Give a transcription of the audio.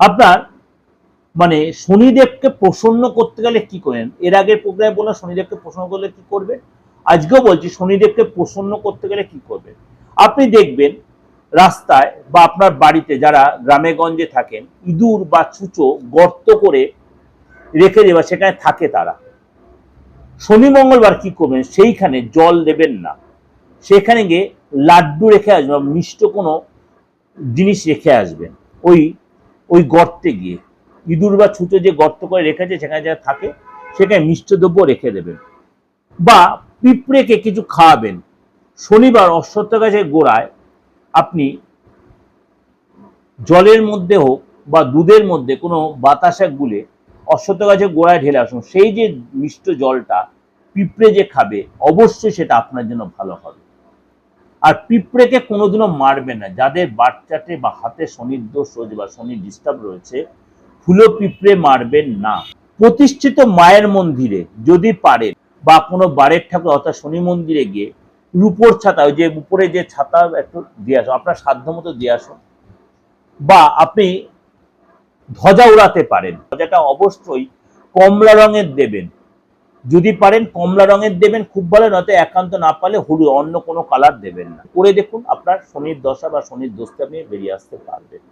আপনার মানে শনিদেবকে প্রসন্ন করতে গেলে কি করেন, এর আগের প্রোগ্রামে বললাম শনিদেবকে প্রসন্ন করলে কি করবে, আজকেও বলছি শনিদেবকে প্রসন্ন করতে গেলে কি করবে। আপনি দেখবেন রাস্তায় বা আপনার বাড়িতে যারা গ্রামে গঞ্জে থাকেন, ইঁদুর বা ছুঁচো গর্ত করে রেখে দেওয়া, সেখানে থাকে তারা। শনি মঙ্গলবার কি করবেন, সেইখানে জল দেবেন না, সেখানে গিয়ে লাড্ডু রেখে আসবেন, মিষ্ট কোনো জিনিস রেখে আসবেন ওই ওই গর্তে গিয়ে। ইঁদুর বা ছুঁচো যে গর্ত করে রেখেছে সেখানে যা থাকে সেখানে মিষ্টদ্রব্য রেখে দেবেন। বা পিঁপড়েকে কিছু খাওয়াবেন। শনিবার অশ্বত্থ গাছের গোড়ায় আপনি জলের মধ্যে হোক বা দুধের মধ্যে কোনো বাতাসা গুলে অশ্বত্থ গাছের গোড়ায় ঢেলে আসুন, সেই যে মিষ্ট জলটা পিঁপড়ে যে খাবে অবশ্যই সেটা আপনার জন্য ভালো হবে। আর পিঁপড়েকে কোনোদিনও মারবে না। যাদের বাচ্চাতে বা হাতে শনির দোষ রয়েছে বা শনির ডিস্টার্ব রয়েছে, ফুলো পিঁপড়ে মারবেন না। প্রতিষ্ঠিত মায়ের মন্দিরে যদি পারেন বা কোনো বাড়ির ঠাকুর অর্থাৎ শনি মন্দিরে গিয়ে রূপোর ছাতা, ওই যে উপরে যে ছাতা একটু দিয়ে আসুন, আপনার সাধ্য মতো দিয়ে আসুন। বা আপনি ধ্বজা উড়াতে পারেন, ধ্বজাটা অবশ্যই কমলা রঙের দেবেন, যদি পারেন কমলা রঙের দেবেন খুব ভালো, নয়তো একান্ত না পারলে হলুদ, অন্য কোনো কালার দেবেন না। করে দেখুন, আপনার শনির দশা বা শনির দোষ থেকে আপনি বেরিয়ে আসতে পারবেন।